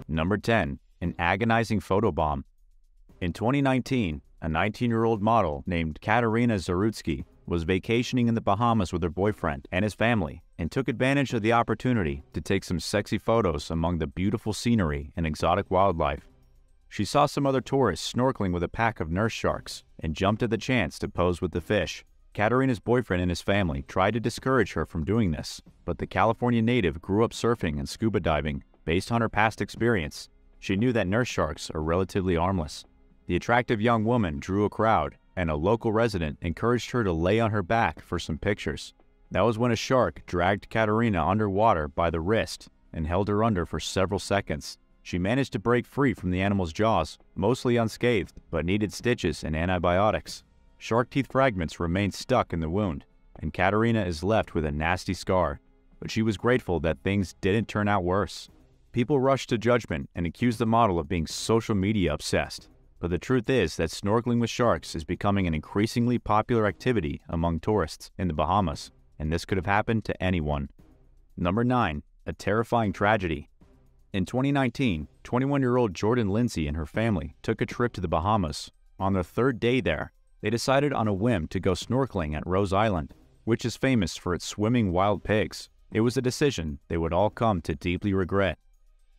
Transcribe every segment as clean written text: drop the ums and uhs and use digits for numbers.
Number 10. An agonizing photobomb. In 2019, a 19-year-old model named Katarina Zarutsky was vacationing in the Bahamas with her boyfriend and his family and took advantage of the opportunity to take some sexy photos among the beautiful scenery and exotic wildlife. She saw some other tourists snorkeling with a pack of nurse sharks and jumped at the chance to pose with the fish. Katarina's boyfriend and his family tried to discourage her from doing this, but the California native grew up surfing and scuba diving based on her past experience. She knew that nurse sharks are relatively harmless. The attractive young woman drew a crowd, and a local resident encouraged her to lay on her back for some pictures. That was when a shark dragged Katarina underwater by the wrist and held her under for several seconds. She managed to break free from the animal's jaws, mostly unscathed, but needed stitches and antibiotics. Shark teeth fragments remained stuck in the wound, and Katarina is left with a nasty scar. But she was grateful that things didn't turn out worse. People rushed to judgment and accused the model of being social media obsessed. But the truth is that snorkeling with sharks is becoming an increasingly popular activity among tourists in the Bahamas, and this could have happened to anyone. Number 9. A terrifying tragedy. In 2019, 21-year-old Jordan Lindsay and her family took a trip to the Bahamas. On their third day there, they decided on a whim to go snorkeling at Rose Island, which is famous for its swimming wild pigs. It was a decision they would all come to deeply regret.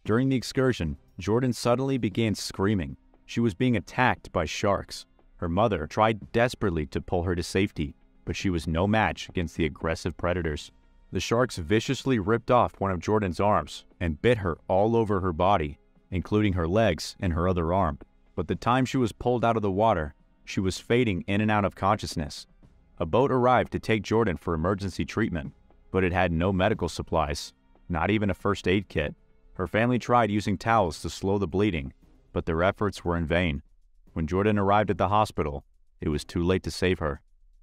During the excursion, Jordan suddenly began screaming. She was being attacked by sharks. Her mother tried desperately to pull her to safety, but she was no match against the aggressive predators. The sharks viciously ripped off one of Jordan's arms and bit her all over her body, including her legs and her other arm. But the time she was pulled out of the water, she was fading in and out of consciousness. A boat arrived to take Jordan for emergency treatment, but it had no medical supplies, not even a first aid kit. Her family tried using towels to slow the bleeding, but their efforts were in vain. When Jordan arrived at the hospital, it was too late to save her.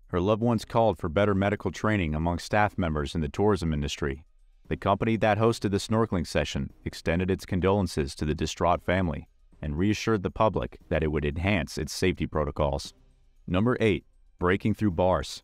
Her loved ones called for better medical training among staff members in the tourism industry. The company that hosted the snorkeling session extended its condolences to the distraught family and reassured the public that it would enhance its safety protocols. Number 8. Breaking through bars.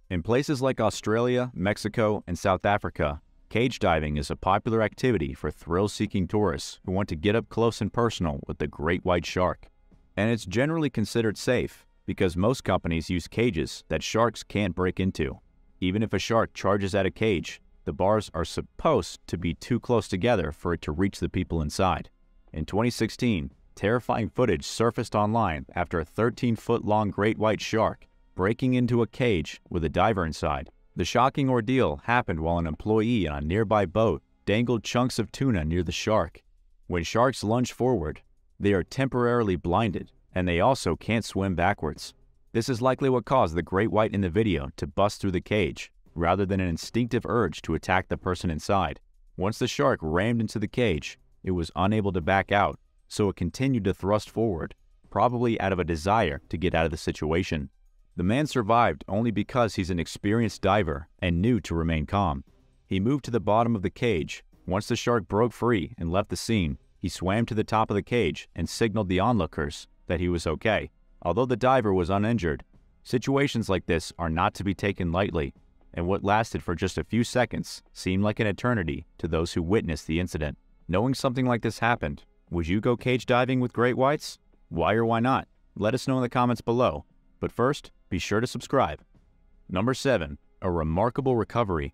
In places like Australia, Mexico, and South Africa, cage diving is a popular activity for thrill-seeking tourists who want to get up close and personal with the great white shark. And it's generally considered safe because most companies use cages that sharks can't break into. Even if a shark charges at a cage, the bars are supposed to be too close together for it to reach the people inside. In 2016, terrifying footage surfaced online after a 13-foot-long great white shark breaking into a cage with a diver inside. The shocking ordeal happened while an employee on a nearby boat dangled chunks of tuna near the shark. When sharks lunge forward, they are temporarily blinded, and they also can't swim backwards. This is likely what caused the great white in the video to bust through the cage, rather than an instinctive urge to attack the person inside. Once the shark rammed into the cage, it was unable to back out, so it continued to thrust forward, probably out of a desire to get out of the situation. The man survived only because he's an experienced diver and knew to remain calm. He moved to the bottom of the cage. Once the shark broke free and left the scene, he swam to the top of the cage and signaled the onlookers that he was okay. Although the diver was uninjured, situations like this are not to be taken lightly, and what lasted for just a few seconds seemed like an eternity to those who witnessed the incident. Knowing something like this happened, would you go cage diving with great whites? Why or why not? Let us know in the comments below. But first, be sure to subscribe. Number 7. A remarkable recovery.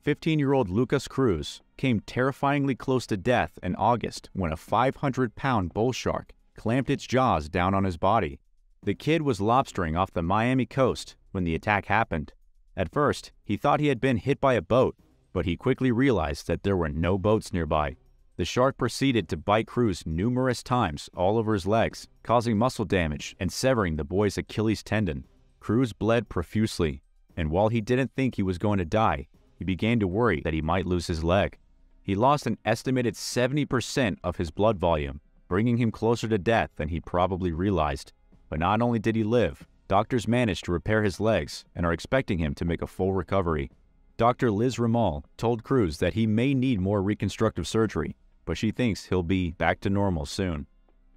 15-year-old Lucas Cruz came terrifyingly close to death in August when a 500-pound bull shark clamped its jaws down on his body. The kid was lobstering off the Miami coast when the attack happened. At first, he thought he had been hit by a boat, but he quickly realized that there were no boats nearby. The shark proceeded to bite Cruz numerous times all over his legs, causing muscle damage and severing the boy's Achilles tendon. Cruz bled profusely, and while he didn't think he was going to die, he began to worry that he might lose his leg. He lost an estimated 70% of his blood volume, bringing him closer to death than he probably realized. But not only did he live, doctors managed to repair his legs and are expecting him to make a full recovery. Dr. Liz Ramal told Cruz that he may need more reconstructive surgery, but she thinks he'll be back to normal soon.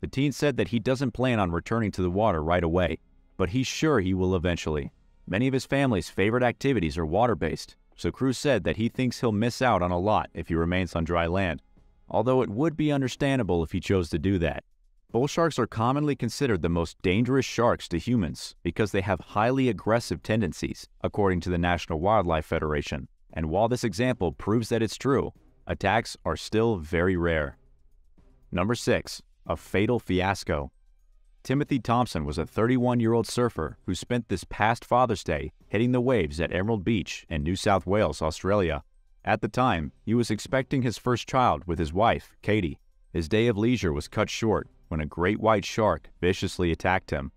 The teen said that he doesn't plan on returning to the water right away, but he's sure he will eventually. Many of his family's favorite activities are water-based, so Cruz said that he thinks he'll miss out on a lot if he remains on dry land. although it would be understandable if he chose to do that. Bull sharks are commonly considered the most dangerous sharks to humans because they have highly aggressive tendencies, according to the National Wildlife Federation. And while this example proves that it's true, attacks are still very rare. Number 6. A fatal fiasco. Timothy Thompson was a 31-year-old surfer who spent this past Father's Day hitting the waves at Emerald Beach in New South Wales, Australia. At the time, he was expecting his first child with his wife, Katie. His day of leisure was cut short when a great white shark viciously attacked him.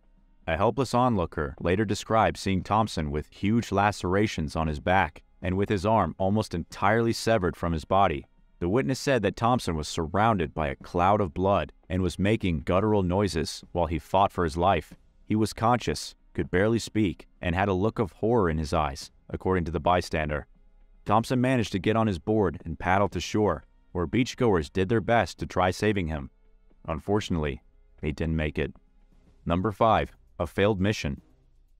A helpless onlooker later described seeing Thompson with huge lacerations on his back and with his arm almost entirely severed from his body. The witness said that Thompson was surrounded by a cloud of blood and was making guttural noises while he fought for his life. He was conscious, could barely speak, and had a look of horror in his eyes, according to the bystander. Thompson managed to get on his board and paddle to shore, where beachgoers did their best to try saving him. Unfortunately, he didn't make it. Number 5. A failed mission.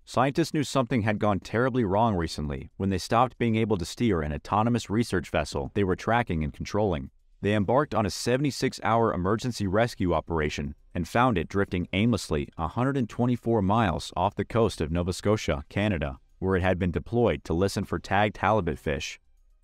Scientists knew something had gone terribly wrong recently when they stopped being able to steer an autonomous research vessel they were tracking and controlling. They embarked on a 76-hour emergency rescue operation and found it drifting aimlessly 124 miles off the coast of Nova Scotia, Canada, where it had been deployed to listen for tagged halibut fish.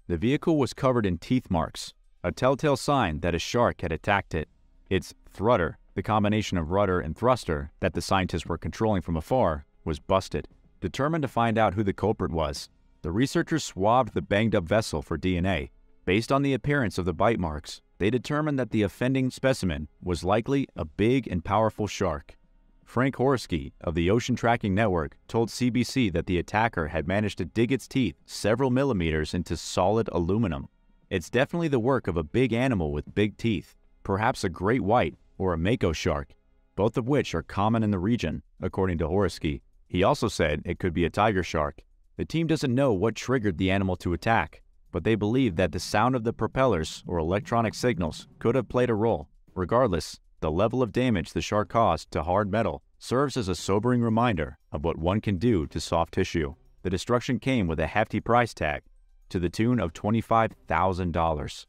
The vehicle was covered in teeth marks, a telltale sign that a shark had attacked it. Its thrutter, the combination of rudder and thruster that the scientists were controlling from afar, was busted. Determined to find out who the culprit was, the researchers swabbed the banged-up vessel for DNA. Based on the appearance of the bite marks, they determined that the offending specimen was likely a big and powerful shark. Frank Horsky of the Ocean Tracking Network told CBC that the attacker had managed to dig its teeth several millimeters into solid aluminum. It's definitely the work of a big animal with big teeth, perhaps a great white or a mako shark, both of which are common in the region, according to Horsky. He also said it could be a tiger shark. The team doesn't know what triggered the animal to attack, but they believe that the sound of the propellers or electronic signals could have played a role. Regardless, the level of damage the shark caused to hard metal serves as a sobering reminder of what one can do to soft tissue. The destruction came with a hefty price tag, to the tune of $25,000.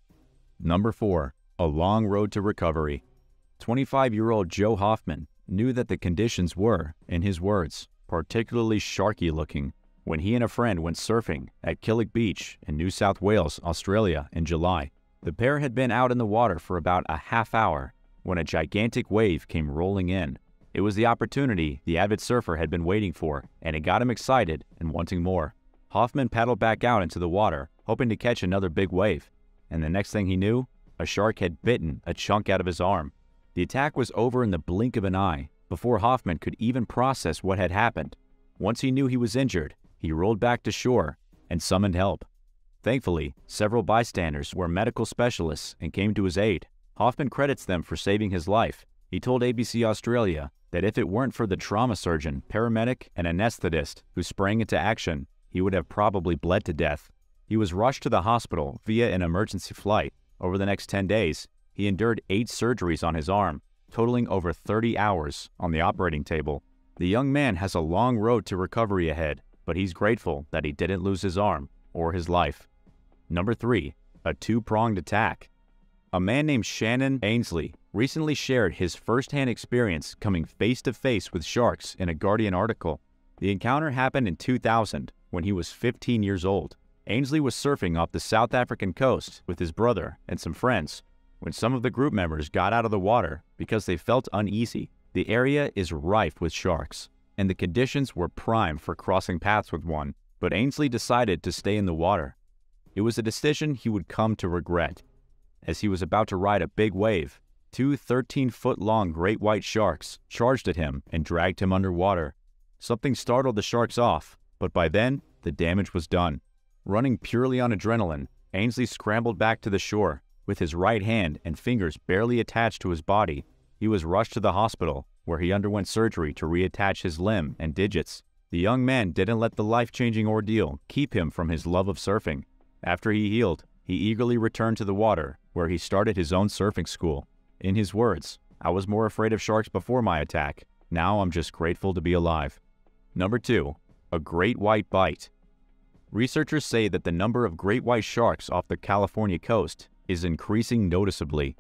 Number 4. A long road to recovery. 25-year-old Joe Hoffman knew that the conditions were, in his words, particularly sharky looking when he and a friend went surfing at Killick Beach in New South Wales, Australia in July. The pair had been out in the water for about a half hour when a gigantic wave came rolling in. It was the opportunity the avid surfer had been waiting for, and it got him excited and wanting more. Hoffman paddled back out into the water, hoping to catch another big wave, and the next thing he knew, a shark had bitten a chunk out of his arm. The attack was over in the blink of an eye, before Hoffman could even process what had happened. Once he knew he was injured, he rolled back to shore and summoned help. Thankfully, several bystanders were medical specialists and came to his aid. Hoffman credits them for saving his life. He told ABC Australia that if it weren't for the trauma surgeon, paramedic, and anesthetist who sprang into action, he would have probably bled to death. He was rushed to the hospital via an emergency flight. Over the next 10 days, he endured 8 surgeries on his arm, totaling over 30 hours on the operating table. The young man has a long road to recovery ahead, but he's grateful that he didn't lose his arm or his life. Number 3. A two-pronged attack. A man named Shannon Ainsley recently shared his first-hand experience coming face-to-face with sharks in a Guardian article. The encounter happened in 2000 when he was 15 years old. Ainsley was surfing off the South African coast with his brother and some friends when some of the group members got out of the water because they felt uneasy. The area is rife with sharks, and the conditions were prime for crossing paths with one, but Ainsley decided to stay in the water. It was a decision he would come to regret. As he was about to ride a big wave, 2 13-foot-long great white sharks charged at him and dragged him underwater. Something startled the sharks off, but by then, the damage was done. Running purely on adrenaline, Ainsley scrambled back to the shore. With his right hand and fingers barely attached to his body, he was rushed to the hospital, where he underwent surgery to reattach his limb and digits. The young man didn't let the life-changing ordeal keep him from his love of surfing. After he healed, he eagerly returned to the water, where he started his own surfing school. In his words, "I was more afraid of sharks before my attack. Now I'm just grateful to be alive." Number 2. A great white bite. Researchers say that the number of great white sharks off the California coast is increasing noticeably.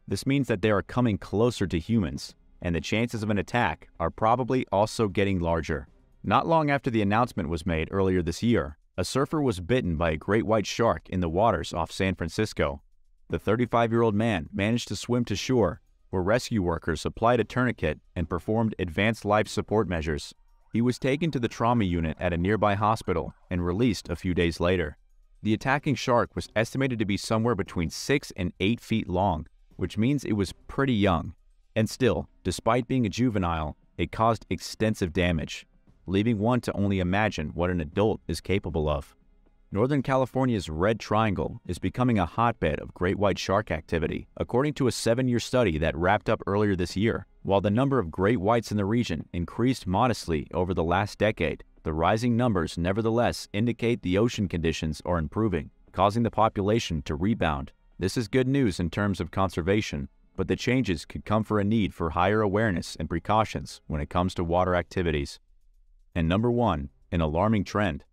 This means that they are coming closer to humans, and the chances of an attack are probably also getting larger. Not long after the announcement was made earlier this year, a surfer was bitten by a great white shark in the waters off San Francisco. The 35-year-old man managed to swim to shore, where rescue workers applied a tourniquet and performed advanced life support measures. He was taken to the trauma unit at a nearby hospital and released a few days later. The attacking shark was estimated to be somewhere between 6 and 8 feet long, which means it was pretty young. And still, despite being a juvenile, it caused extensive damage, leaving one to only imagine what an adult is capable of. Northern California's Red Triangle is becoming a hotbed of great white shark activity, according to a 7-year study that wrapped up earlier this year. While the number of great whites in the region increased modestly over the last decade, the rising numbers nevertheless indicate the ocean conditions are improving, causing the population to rebound. This is good news in terms of conservation, but the changes could come for a need for higher awareness and precautions when it comes to water activities. And number 1, an alarming trend.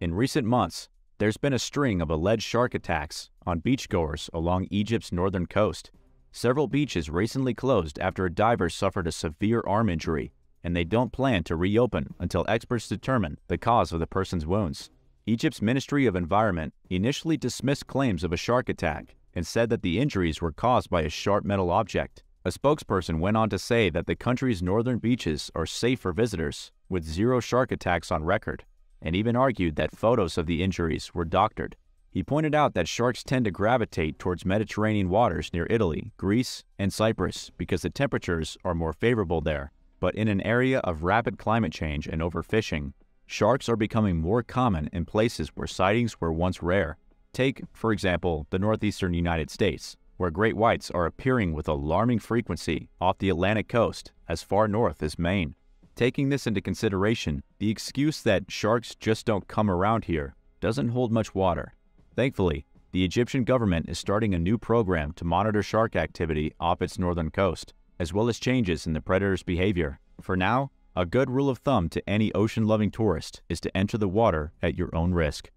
In recent months, there's been a string of alleged shark attacks on beachgoers along Egypt's northern coast. Several beaches recently closed after a diver suffered a severe arm injury, and they don't plan to reopen until experts determine the cause of the person's wounds. Egypt's Ministry of Environment initially dismissed claims of a shark attack and said that the injuries were caused by a sharp metal object. A spokesperson went on to say that the country's northern beaches are safe for visitors, with 0 shark attacks on record, and even argued that photos of the injuries were doctored. He pointed out that sharks tend to gravitate towards Mediterranean waters near Italy, Greece, and Cyprus because the temperatures are more favorable there. But in an area of rapid climate change and overfishing, sharks are becoming more common in places where sightings were once rare. Take, for example, the northeastern United States, where great whites are appearing with alarming frequency off the Atlantic coast as far north as Maine. Taking this into consideration, the excuse that sharks just don't come around here doesn't hold much water. Thankfully, the Egyptian government is starting a new program to monitor shark activity off its northern coast, as well as changes in the predator's behavior. For now, a good rule of thumb to any ocean-loving tourist is to enter the water at your own risk.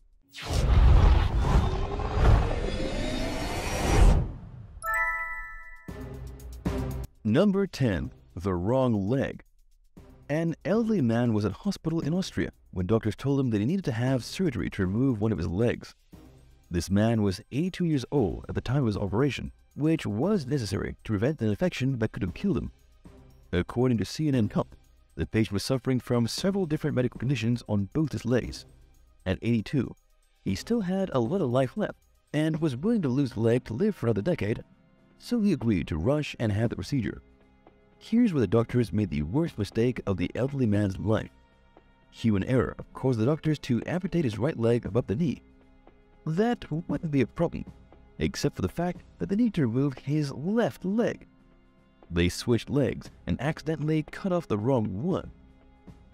Number 10. The wrong leg. An elderly man was at hospital in Austria when doctors told him that he needed to have surgery to remove one of his legs. This man was 82 years old at the time of his operation, which was necessary to prevent an infection that could have killed him. According to CNN Cup, the patient was suffering from several different medical conditions on both his legs. At 82, he still had a lot of life left and was willing to lose the leg to live for another decade, so he agreed to rush and have the procedure. Here's where the doctors made the worst mistake of the elderly man's life. Human error caused the doctors to amputate his right leg above the knee. That wouldn't be a problem, except for the fact that they need to remove his left leg. They switched legs and accidentally cut off the wrong one.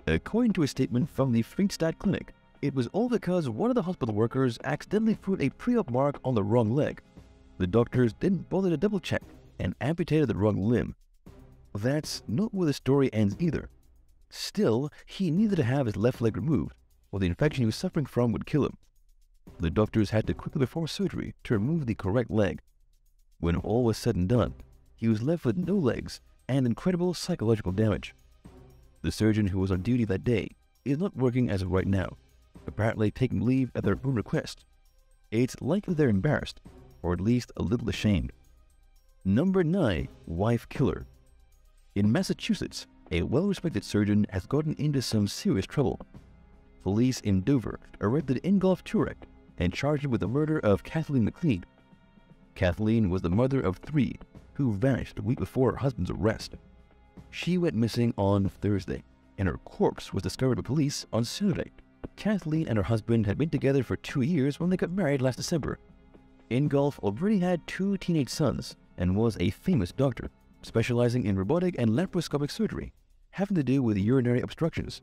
According to a statement from the Friedstadt Clinic, it was all because one of the hospital workers accidentally put a pre-op mark on the wrong leg. The doctors didn't bother to double-check and amputated the wrong limb. That's not where the story ends either. Still, he needed to have his left leg removed, or the infection he was suffering from would kill him. The doctors had to quickly perform surgery to remove the correct leg. When all was said and done, he was left with no legs and incredible psychological damage. The surgeon who was on duty that day is not working as of right now, apparently taking leave at their own request. It's likely they're embarrassed, or at least a little ashamed. Number 9. Wife Killer. In Massachusetts, a well-respected surgeon has gotten into some serious trouble. Police in Dover arrested Ingolf Turek and charged him with the murder of Kathleen McLean. Kathleen was the mother of 3 who vanished a week before her husband's arrest. She went missing on Thursday, and her corpse was discovered by police on Saturday. Kathleen and her husband had been together for 2 years when they got married last December. Ingolf already had 2 teenage sons and was a famous doctor, specializing in robotic and laparoscopic surgery, having to do with urinary obstructions.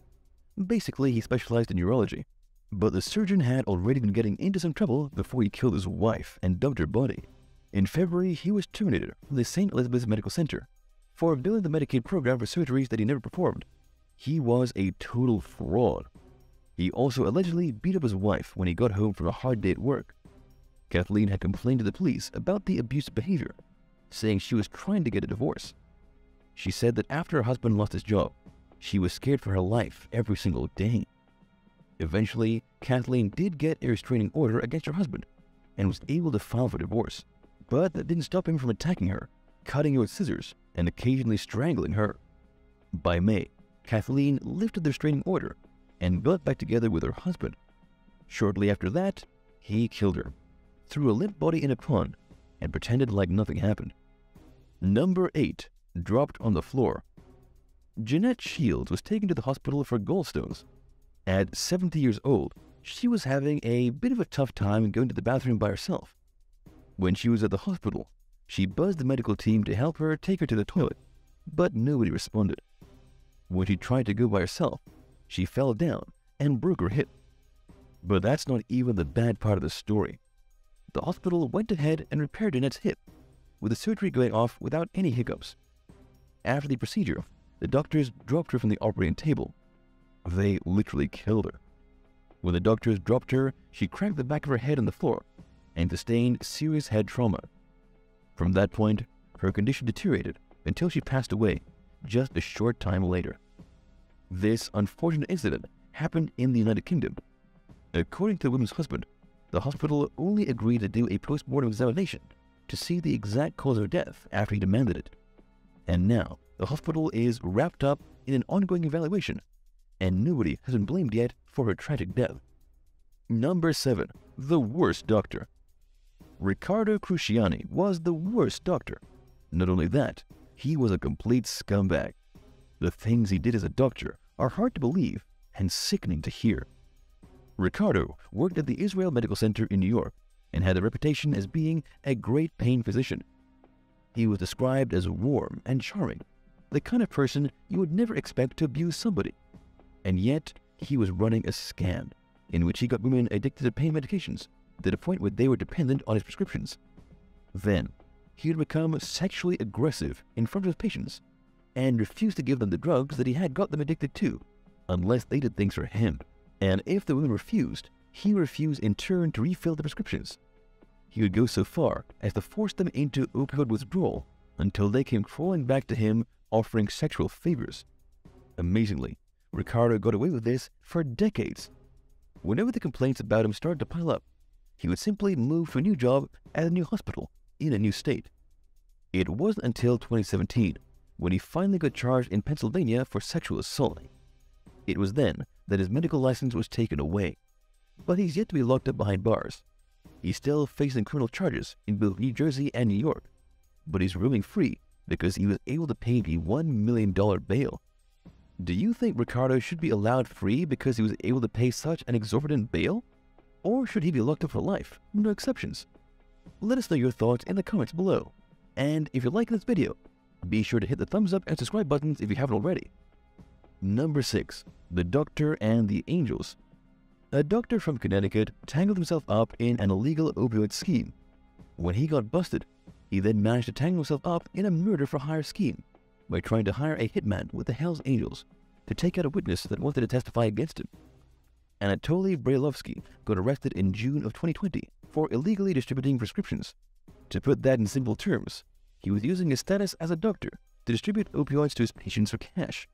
Basically, he specialized in urology. But the surgeon had already been getting into some trouble before he killed his wife and dumped her body. In February, he was terminated from the St. Elizabeth's Medical Center for billing the Medicaid program for surgeries that he never performed. He was a total fraud. He also allegedly beat up his wife when he got home from a hard day at work. Kathleen had complained to the police about the abusive behavior, saying she was trying to get a divorce. She said that after her husband lost his job, she was scared for her life every single day. Eventually, Kathleen did get a restraining order against her husband and was able to file for divorce, but that didn't stop him from attacking her, cutting her with scissors, and occasionally strangling her. By May, Kathleen lifted the restraining order and got back together with her husband. Shortly after that, he killed her, threw a limp body in a pond, and pretended like nothing happened. Number 8. Dropped on the floor. Jeanette Shields was taken to the hospital for gallstones. At 70 years old, she was having a bit of a tough time going to the bathroom by herself. When she was at the hospital, she buzzed the medical team to help her take her to the toilet, but nobody responded. When she tried to go by herself, she fell down and broke her hip. But that's not even the bad part of the story. The hospital went ahead and repaired Jeanette's hip, with the surgery going off without any hiccups. After the procedure, the doctors dropped her from the operating table. They literally killed her. When the doctors dropped her, she cracked the back of her head on the floor and sustained serious head trauma. From that point, her condition deteriorated until she passed away just a short time later. This unfortunate incident happened in the United Kingdom. According to the woman's husband, the hospital only agreed to do a post-mortem examination to see the exact cause of death after he demanded it. And now, the hospital is wrapped up in an ongoing evaluation, and nobody has been blamed yet for her tragic death. Number 7. The worst doctor. Riccardo Cruciani was the worst doctor. Not only that, he was a complete scumbag. The things he did as a doctor are hard to believe and sickening to hear. Riccardo worked at the Israel Medical Center in New York and had a reputation as being a great pain physician. He was described as warm and charming, the kind of person you would never expect to abuse somebody. And yet, he was running a scam in which he got women addicted to pain medications to the point where they were dependent on his prescriptions. Then, he would become sexually aggressive in front of his patients and refused to give them the drugs that he had got them addicted to unless they did things for him. And if the women refused, he refused in turn to refill the prescriptions. He would go so far as to force them into opioid withdrawal until they came crawling back to him offering sexual favors. Amazingly, Riccardo got away with this for decades. Whenever the complaints about him started to pile up, he would simply move to a new job at a new hospital in a new state. It wasn't until 2017 when he finally got charged in Pennsylvania for sexual assault. It was then that his medical license was taken away, but he's yet to be locked up behind bars. He's still facing criminal charges in both New Jersey and New York, but he's roaming free because he was able to pay the $1 million bail. Do you think Riccardo should be allowed free because he was able to pay such an exorbitant bail? Or should he be locked up for life, no exceptions? Let us know your thoughts in the comments below. And if you're liking this video, be sure to hit the thumbs up and subscribe buttons if you haven't already. Number 6. The Doctor and the Angels. A doctor from Connecticut tangled himself up in an illegal opioid scheme. When he got busted, he then managed to tangle himself up in a murder-for-hire scheme by trying to hire a hitman with the Hells Angels to take out a witness that wanted to testify against him. Anatoly Brailovsky got arrested in June of 2020 for illegally distributing prescriptions. To put that in simple terms, he was using his status as a doctor to distribute opioids to his patients for cash.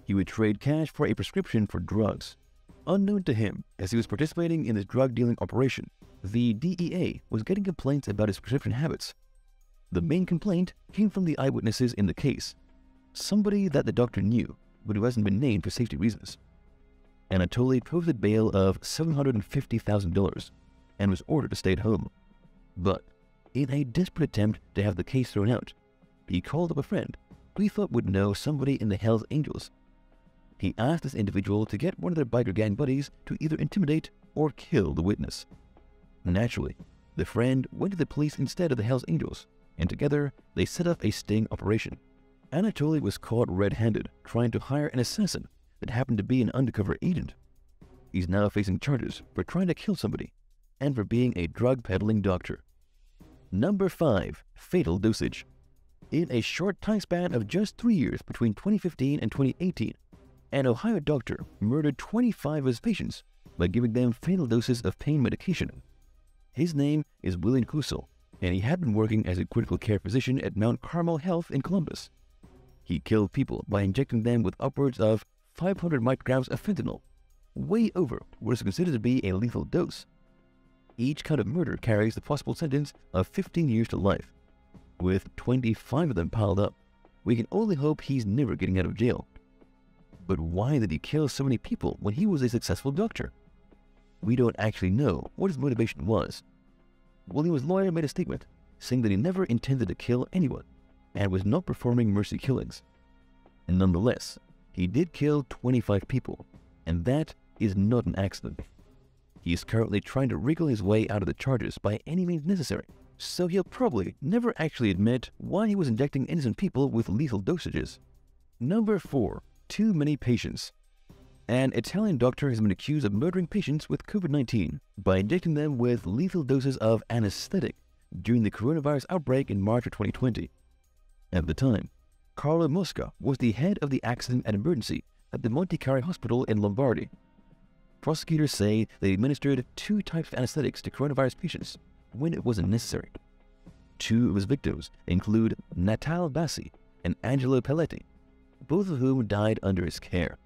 He would trade cash for a prescription for drugs. Unknown to him, as he was participating in this drug-dealing operation, the DEA was getting complaints about his prescription habits. The main complaint came from the eyewitnesses in the case, somebody that the doctor knew, but who hasn't been named for safety reasons. Anatoly posted bail of $750,000 and was ordered to stay at home. But in a desperate attempt to have the case thrown out, he called up a friend who he thought would know somebody in the Hells Angels. He asked this individual to get one of their biker gang buddies to either intimidate or kill the witness. Naturally, the friend went to the police instead of the Hells Angels, and together they set up a sting operation. Anatoly was caught red-handed trying to hire an assassin that happened to be an undercover agent. He's now facing charges for trying to kill somebody and for being a drug-peddling doctor. Number 5. Fatal dosage. In a short time span of just 3 years between 2015 and 2018, an Ohio doctor murdered 25 of his patients by giving them fatal doses of pain medication. His name is William Kusel, and he had been working as a critical care physician at Mount Carmel Health in Columbus. He killed people by injecting them with upwards of 500 micrograms of fentanyl, way over what is considered to be a lethal dose. Each count of murder carries the possible sentence of 15 years to life. With 25 of them piled up, we can only hope he's never getting out of jail. But why did he kill so many people when he was a successful doctor? We don't actually know what his motivation was. William's lawyer made a statement saying that he never intended to kill anyone and was not performing mercy killings. And nonetheless, he did kill 25 people, and that is not an accident. He is currently trying to wriggle his way out of the charges by any means necessary, so he'll probably never actually admit why he was injecting innocent people with lethal dosages. Number 4. Too many patients. An Italian doctor has been accused of murdering patients with COVID-19 by injecting them with lethal doses of anesthetic during the coronavirus outbreak in March of 2020. At the time, Carlo Mosca was the head of the accident and emergency at the Monte Cari Hospital in Lombardy. Prosecutors say they administered 2 types of anesthetics to coronavirus patients when it wasn't necessary. 2 of his victims include Natale Bassi and Angelo Pelletti, both of whom died under his care.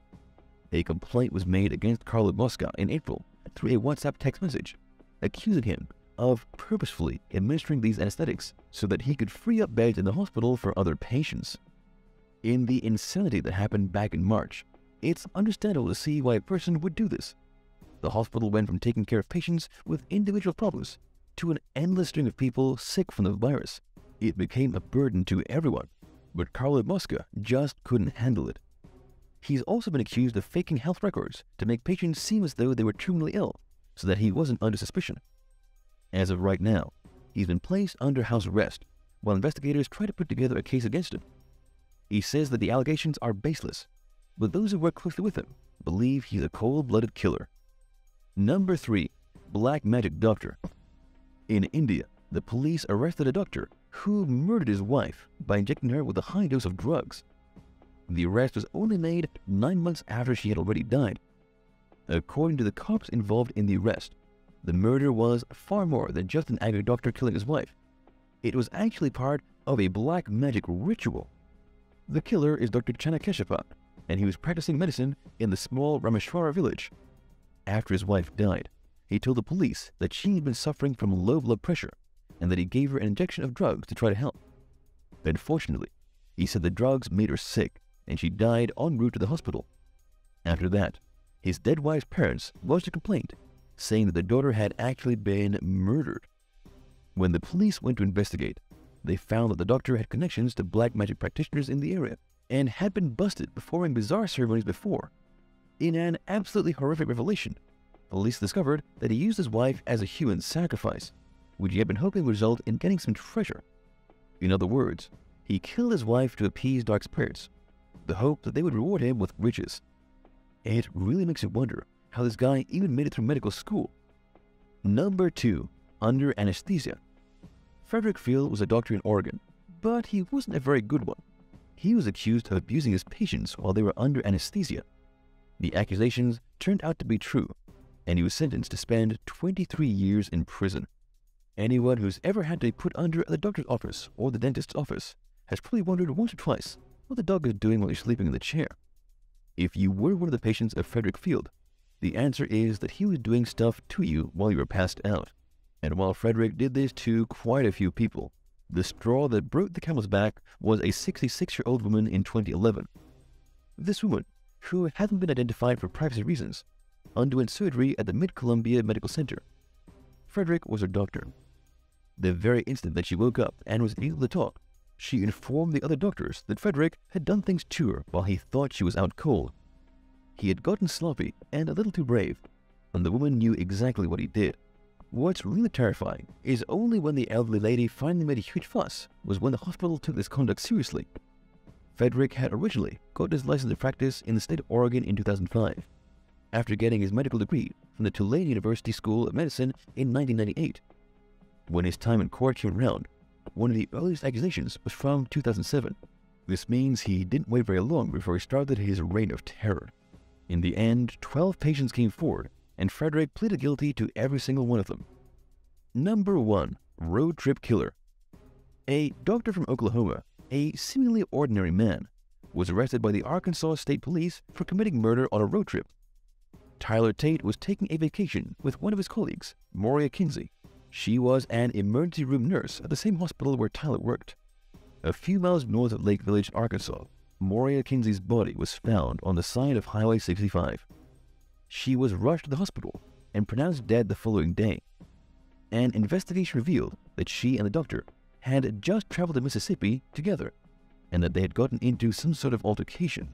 A complaint was made against Carlo Mosca in April through a WhatsApp text message, accusing him of purposefully administering these anesthetics so that he could free up beds in the hospital for other patients. In the insanity that happened back in March, it's understandable to see why a person would do this. The hospital went from taking care of patients with individual problems to an endless string of people sick from the virus. It became a burden to everyone, but Carlo Mosca just couldn't handle it. He's also been accused of faking health records to make patients seem as though they were terminally ill, so that he wasn't under suspicion. As of right now, he's been placed under house arrest while investigators try to put together a case against him. He says that the allegations are baseless, but those who work closely with him believe he's a cold-blooded killer. Number 3. Black Magic Doctor. In India, the police arrested a doctor who murdered his wife by injecting her with a high dose of drugs. The arrest was only made 9 months after she had already died. According to the cops involved in the arrest, the murder was far more than just an angry doctor killing his wife. It was actually part of a black magic ritual. The killer is Dr. Chanakeshapa, and he was practicing medicine in the small Rameshwara village. After his wife died, he told the police that she had been suffering from low blood pressure and that he gave her an injection of drugs to try to help. Unfortunately, he said the drugs made her sick and she died en route to the hospital. After that, his dead wife's parents lodged a complaint saying that the daughter had actually been murdered. When the police went to investigate, they found that the doctor had connections to black magic practitioners in the area and had been busted performing bizarre ceremonies before. In an absolutely horrific revelation, police discovered that he used his wife as a human sacrifice, which he had been hoping would result in getting some treasure. In other words, he killed his wife to appease dark spirits, the hope that they would reward him with riches. It really makes you wonder how this guy even made it through medical school. Number 2. Under anesthesia. Frederick Field was a doctor in Oregon, but he wasn't a very good one. He was accused of abusing his patients while they were under anesthesia. The accusations turned out to be true, and he was sentenced to spend 23 years in prison. Anyone who's ever had to be put under the doctor's office or the dentist's office has probably wondered once or twice what the dog is doing while you're sleeping in the chair. If you were one of the patients of Frederick Field, the answer is that he was doing stuff to you while you were passed out. And while Frederick did this to quite a few people, the straw that broke the camel's back was a 66-year-old woman in 2011. This woman, who hadn't been identified for privacy reasons, underwent surgery at the Mid-Columbia Medical Center. Frederick was her doctor. The very instant that she woke up and was able to talk, she informed the other doctors that Frederick had done things to her while he thought she was out cold. He had gotten sloppy and a little too brave, and the woman knew exactly what he did. What's really terrifying is only when the elderly lady finally made a huge fuss was when the hospital took this conduct seriously. Frederick had originally got his license to practice in the state of Oregon in 2005, after getting his medical degree from the Tulane University School of Medicine in 1998. When his time in court came around, one of the earliest accusations was from 2007. This means he didn't wait very long before he started his reign of terror. In the end, 12 patients came forward, and Frederick pleaded guilty to every single one of them. Number 1. Road Trip Killer. A doctor from Oklahoma, a seemingly ordinary man, was arrested by the Arkansas State Police for committing murder on a road trip. Tyler Tate was taking a vacation with one of his colleagues, Moria Kinsey. She was an emergency room nurse at the same hospital where Tyler worked. A few miles north of Lake Village, Arkansas, Moria Kinsey's body was found on the side of Highway 65. She was rushed to the hospital and pronounced dead the following day. An investigation revealed that she and the doctor had just traveled to Mississippi together and that they had gotten into some sort of altercation.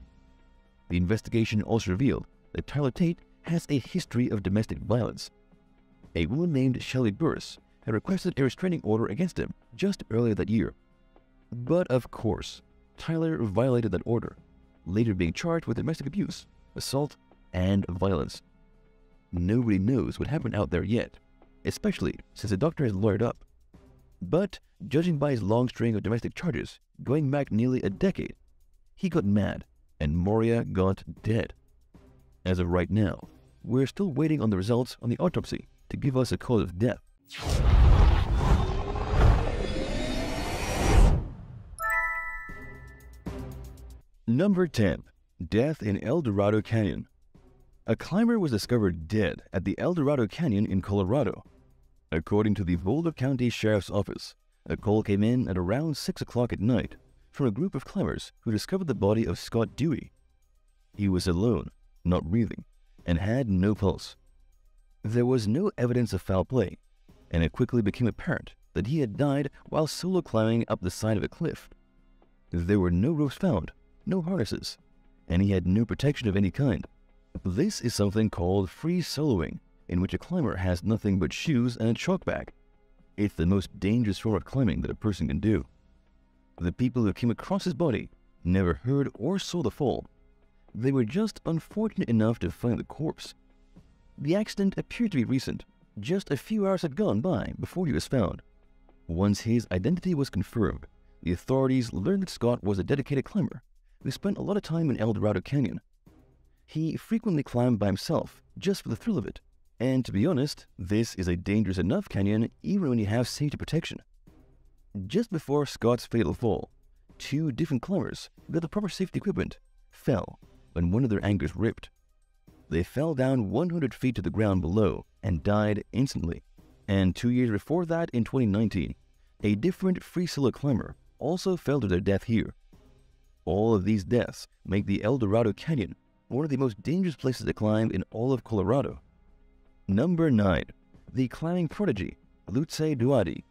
The investigation also revealed that Tyler Tate has a history of domestic violence. A woman named Shelley Burris had requested a restraining order against him just earlier that year. But of course, Tyler violated that order, later being charged with domestic abuse, assault, and violence. Nobody knows what happened out there yet, especially since the doctor has lawyered up. But judging by his long string of domestic charges going back nearly a decade, he got mad and Moria got dead. As of right now, we're still waiting on the results on the autopsy to give us a cause of death. Number 10. Death in El Dorado Canyon. A climber was discovered dead at the El Dorado Canyon in Colorado. According to the Boulder County Sheriff's Office, a call came in at around 6 o'clock at night from a group of climbers who discovered the body of Scott Dewey. He was alone, not breathing, and had no pulse. There was no evidence of foul play, and it quickly became apparent that he had died while solo climbing up the side of a cliff. There were no ropes found, no harnesses, and he had no protection of any kind. This is something called free soloing, in which a climber has nothing but shoes and a chalk bag. It's the most dangerous form of climbing that a person can do. The people who came across his body never heard or saw the fall. They were just unfortunate enough to find the corpse. The accident appeared to be recent. Just a few hours had gone by before he was found. Once his identity was confirmed, the authorities learned that Scott was a dedicated climber who spent a lot of time in El Dorado Canyon. He frequently climbed by himself, just for the thrill of it. And to be honest, this is a dangerous enough canyon even when you have safety protection. Just before Scott's fatal fall, 2 different climbers who got the proper safety equipment fell when one of their anchors ripped. They fell down 100 feet to the ground below and died instantly. And 2 years before that, in 2019, a different free solo climber also fell to their death here. All of these deaths make the El Dorado Canyon one of the most dangerous places to climb in all of Colorado. Number 9. The climbing prodigy, Lucy Douady.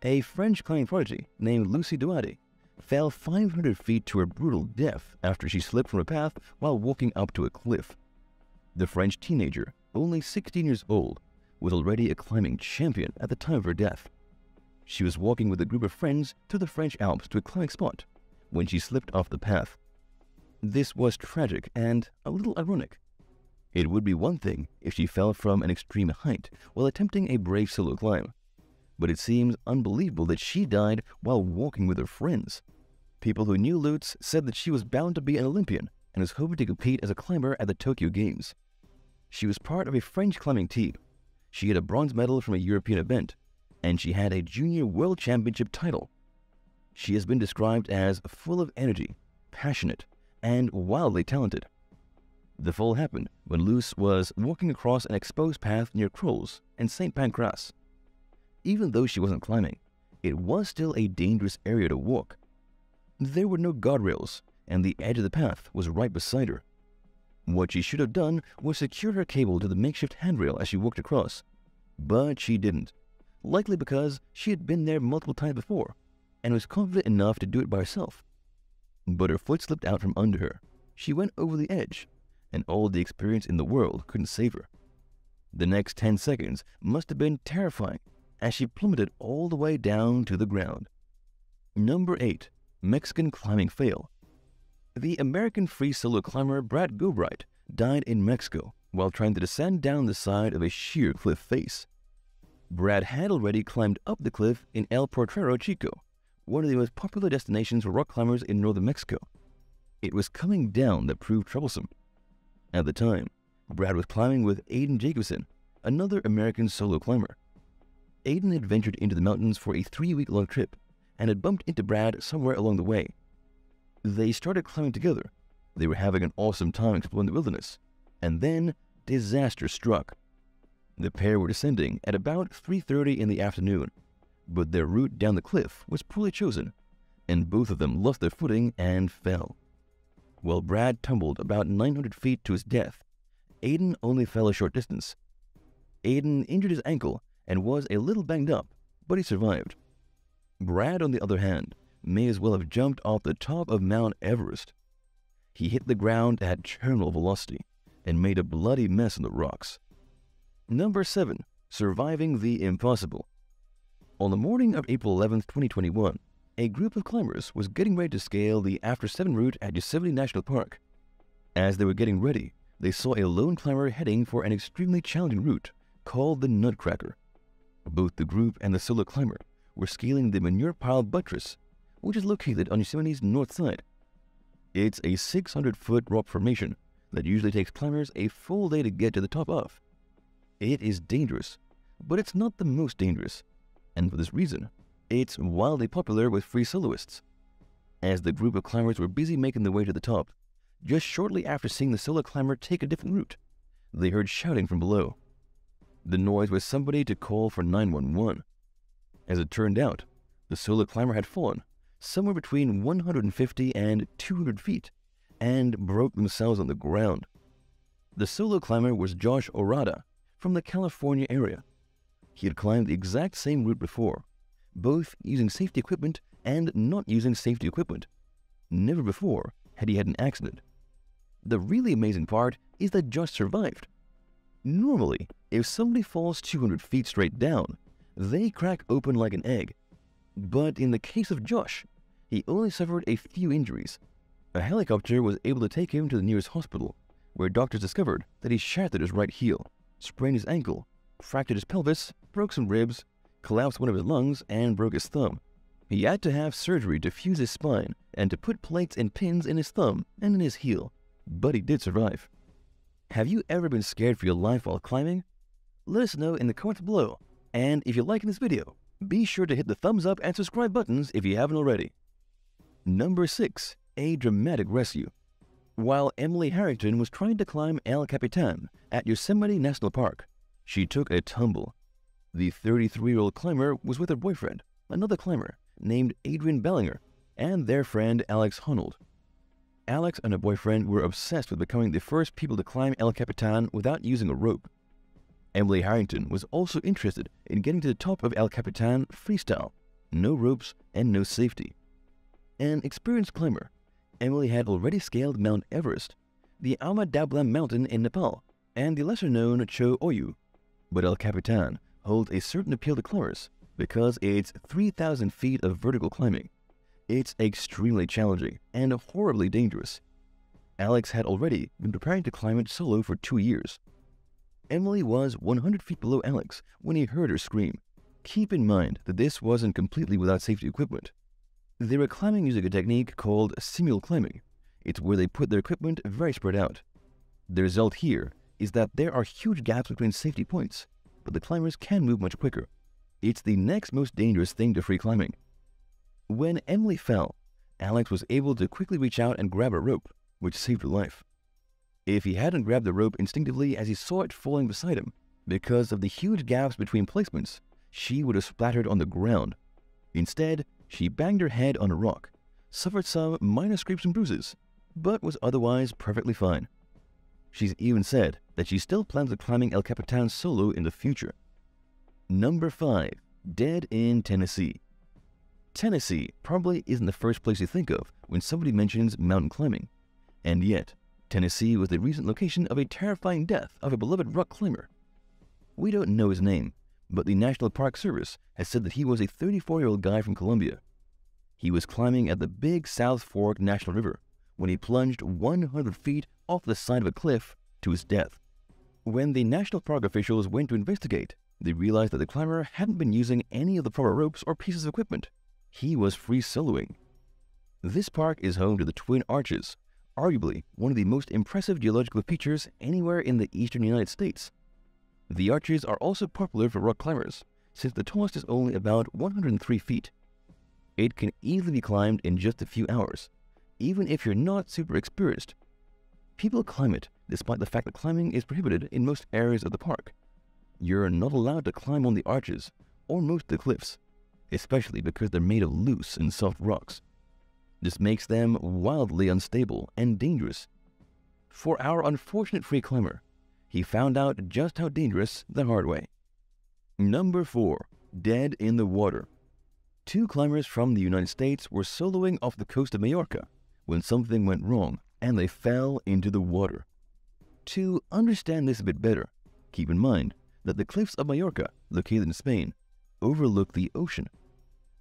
A French climbing prodigy named Lucy Douady fell 500 feet to her brutal death after she slipped from a path while walking up to a cliff. The French teenager, only 16 years old, was already a climbing champion at the time of her death. She was walking with a group of friends through the French Alps to a climbing spot when she slipped off the path. This was tragic and a little ironic. It would be one thing if she fell from an extreme height while attempting a brave solo climb, but it seems unbelievable that she died while walking with her friends. People who knew Lutz said that she was bound to be an Olympian and was hoping to compete as a climber at the Tokyo Games. She was part of a French climbing team. She had a bronze medal from a European event, and she had a junior world championship title. She has been described as full of energy, passionate, and wildly talented. The fall happened when Luce was walking across an exposed path near Crolles and St. Pancras. Even though she wasn't climbing, it was still a dangerous area to walk. There were no guardrails, and the edge of the path was right beside her. What she should have done was secure her cable to the makeshift handrail as she walked across, but she didn't, likely because she had been there multiple times before and was confident enough to do it by herself. But her foot slipped out from under her. She went over the edge, and all the experience in the world couldn't save her. The next 10 seconds must have been terrifying as she plummeted all the way down to the ground. Number 8. Mexican climbing fail. The American free solo climber Brad Gobright died in Mexico while trying to descend down the side of a sheer cliff face. Brad had already climbed up the cliff in El Potrero Chico, one of the most popular destinations for rock climbers in northern Mexico. It was coming down that proved troublesome. At the time, Brad was climbing with Aiden Jacobson, another American solo climber. Aiden had ventured into the mountains for a 3-week-long trip and had bumped into Brad somewhere along the way. They started climbing together. They were having an awesome time exploring the wilderness. And then disaster struck. The pair were descending at about 3:30 in the afternoon, but their route down the cliff was poorly chosen, and both of them lost their footing and fell. While Brad tumbled about 900 feet to his death, Aiden only fell a short distance. Aiden injured his ankle and was a little banged up, but he survived. Brad, on the other hand, may as well have jumped off the top of Mount Everest. He hit the ground at terminal velocity and made a bloody mess in the rocks. Number 7. Surviving the impossible. On the morning of April 11, 2021, a group of climbers was getting ready to scale the After 7 route at Yosemite National Park. As they were getting ready, they saw a lone climber heading for an extremely challenging route called the Nutcracker. Both the group and the solo climber were scaling the Manure Pile Buttress, which is located on Yosemite's north side. It's a 600-foot rock formation that usually takes climbers a full day to get to the top of. It is dangerous, but it's not the most dangerous, and for this reason, it's wildly popular with free soloists. As the group of climbers were busy making their way to the top, just shortly after seeing the solo climber take a different route, they heard shouting from below. The noise was somebody to call for 911. As it turned out, the solo climber had fallen somewhere between 150 and 200 feet and broke themselves on the ground. The solo climber was Josh Orada from the California area. He had climbed the exact same route before, both using safety equipment and not using safety equipment. Never before had he had an accident. The really amazing part is that Josh survived. Normally, if somebody falls 200 feet straight down, they crack open like an egg. But in the case of Josh, he only suffered a few injuries. A helicopter was able to take him to the nearest hospital, where doctors discovered that he shattered his right heel, sprained his ankle, fractured his pelvis, broke some ribs, collapsed one of his lungs, and broke his thumb. He had to have surgery to fuse his spine and to put plates and pins in his thumb and in his heel, but he did survive. Have you ever been scared for your life while climbing? Let us know in the comments below, and if you're liking this video, be sure to hit the thumbs up and subscribe buttons if you haven't already. Number 6. A dramatic rescue. While Emily Harrington was trying to climb El Capitan at Yosemite National Park, she took a tumble. The 33-year-old climber was with her boyfriend, another climber named Adrian Bellinger, and their friend Alex Honnold. Alex and her boyfriend were obsessed with becoming the first people to climb El Capitan without using a rope. Emily Harrington was also interested in getting to the top of El Capitan freestyle, no ropes and no safety. An experienced climber, Emily had already scaled Mount Everest, the Ama Dablam mountain in Nepal, and the lesser-known Cho Oyu. But El Capitan holds a certain appeal to climbers because it's 3,000 feet of vertical climbing. It's extremely challenging and horribly dangerous. Alex had already been preparing to climb it solo for 2 years. Emily was 100 feet below Alex when he heard her scream. Keep in mind that this wasn't completely without safety equipment. They were climbing using a technique called simul climbing. It's where they put their equipment very spread out. The result here is that there are huge gaps between safety points, but the climbers can move much quicker. It's the next most dangerous thing to free climbing. When Emily fell, Alex was able to quickly reach out and grab a rope, which saved her life. If he hadn't grabbed the rope instinctively as he saw it falling beside him, because of the huge gaps between placements, she would have splattered on the ground. Instead, she banged her head on a rock, suffered some minor scrapes and bruises, but was otherwise perfectly fine. She's even said that she still plans on climbing El Capitan solo in the future. Number 5. Dead in Tennessee. Tennessee probably isn't the first place you think of when somebody mentions mountain climbing, and yet Tennessee was the recent location of a terrifying death of a beloved rock climber. We don't know his name, but the National Park Service has said that he was a 34-year-old guy from Colombia. He was climbing at the Big South Fork National River when he plunged 100 feet off the side of a cliff to his death. When the National Park officials went to investigate, they realized that the climber hadn't been using any of the proper ropes or pieces of equipment. He was free soloing. This park is home to the Twin Arches, arguably one of the most impressive geological features anywhere in the eastern United States. The arches are also popular for rock climbers since the tallest is only about 103 feet. It can easily be climbed in just a few hours, even if you're not super experienced. People climb it despite the fact that climbing is prohibited in most areas of the park. You're not allowed to climb on the arches or most of the cliffs, especially because they're made of loose and soft rocks. This makes them wildly unstable and dangerous. For our unfortunate free climber, he found out just how dangerous the hard way. Number 4. Dead in the water. 2 climbers from the United States were soloing off the coast of Majorca when something went wrong and they fell into the water. To understand this a bit better, keep in mind that the cliffs of Majorca, located in Spain, overlook the ocean.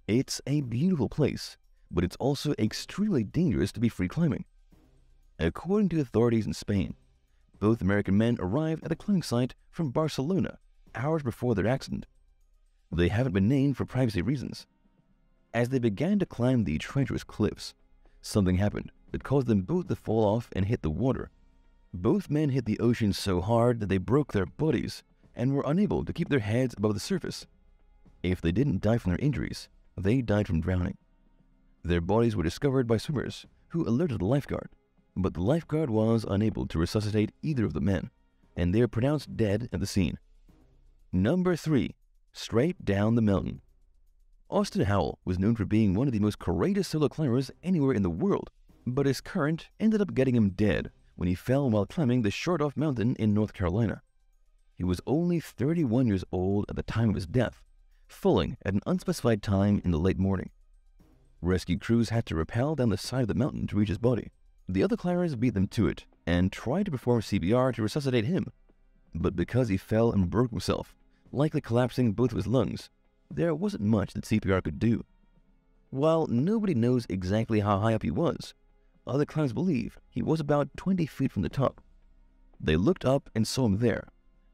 It's a beautiful place, but it's also extremely dangerous to be free climbing. According to authorities in Spain, both American men arrived at the climbing site from Barcelona hours before their accident. They haven't been named for privacy reasons. As they began to climb the treacherous cliffs, something happened that caused them both to fall off and hit the water. Both men hit the ocean so hard that they broke their bodies and were unable to keep their heads above the surface. If they didn't die from their injuries, they died from drowning. Their bodies were discovered by swimmers who alerted the lifeguard, but the lifeguard was unable to resuscitate either of the men, and they are pronounced dead at the scene. Number 3. Straight down the mountain. Austin Howell was known for being one of the most courageous solo climbers anywhere in the world, but his current ended up getting him dead when he fell while climbing the Short-Off Mountain in North Carolina. He was only 31 years old at the time of his death, falling at an unspecified time in the late morning. Rescue crews had to rappel down the side of the mountain to reach his body. The other climbers beat them to it and tried to perform CPR to resuscitate him, but because he fell and broke himself, likely collapsing both of his lungs, there wasn't much that CPR could do. While nobody knows exactly how high up he was, other climbers believe he was about 20 feet from the top. They looked up and saw him there,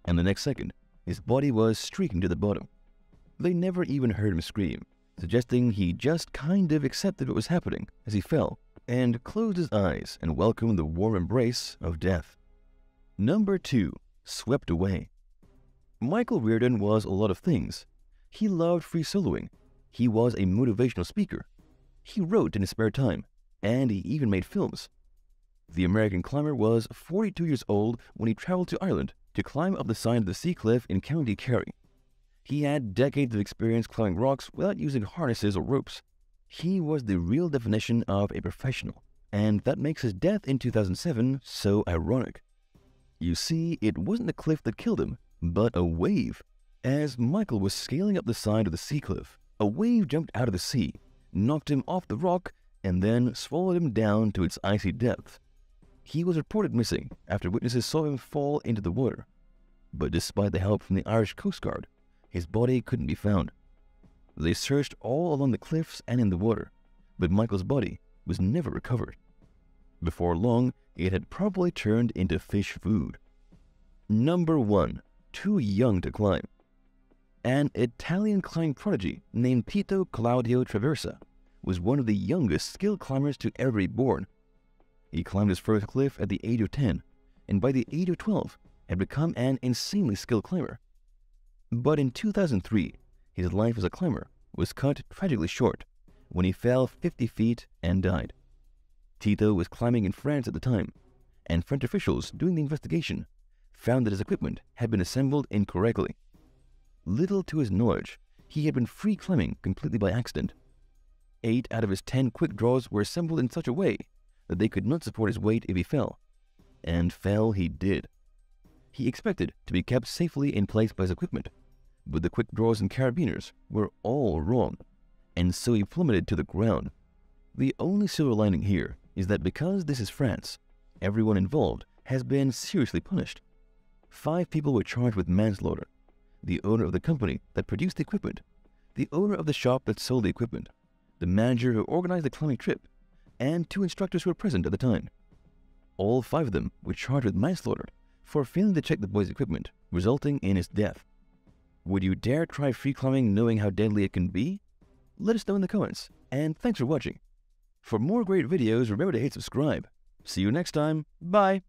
and the next second, his body was streaking to the bottom. They never even heard him scream, suggesting he just kind of accepted what was happening as he fell and closed his eyes and welcomed the warm embrace of death. Number 2. Swept away. Michael Reardon was a lot of things. He loved free soloing. He was a motivational speaker. He wrote in his spare time, and he even made films. The American climber was 42 years old when he traveled to Ireland to climb up the side of the sea cliff in County Kerry. He had decades of experience climbing rocks without using harnesses or ropes. He was the real definition of a professional, and that makes his death in 2007 so ironic. You see, it wasn't the cliff that killed him, but a wave. As Michael was scaling up the side of the sea cliff, a wave jumped out of the sea, knocked him off the rock, and then swallowed him down to its icy depth. He was reported missing after witnesses saw him fall into the water. But despite the help from the Irish Coast Guard, his body couldn't be found. They searched all along the cliffs and in the water, but Michael's body was never recovered. Before long, it had probably turned into fish food. Number 1. Too young to climb. An Italian climbing prodigy named Tito Claudio Traversa was one of the youngest skilled climbers to ever be born. He climbed his first cliff at the age of 10, and by the age of 12, had become an insanely skilled climber. But in 2003, his life as a climber was cut tragically short when he fell 50 feet and died. Tito was climbing in France at the time, and French officials doing the investigation found that his equipment had been assembled incorrectly. Little to his knowledge, he had been free climbing completely by accident. 8 out of his 10 quick draws were assembled in such a way that they could not support his weight if he fell. And fell he did. He expected to be kept safely in place by his equipment, but the quick draws and carabiners were all wrong, and so he plummeted to the ground. The only silver lining here is that because this is France, everyone involved has been seriously punished. 5 people were charged with manslaughter: the owner of the company that produced the equipment, the owner of the shop that sold the equipment, the manager who organized the climbing trip, and 2 instructors who were present at the time. All 5 of them were charged with manslaughter for failing to check the boy's equipment, resulting in his death. Would you dare try free climbing knowing how deadly it can be? Let us know in the comments, and thanks for watching. For more great videos, remember to hit subscribe. See you next time. Bye!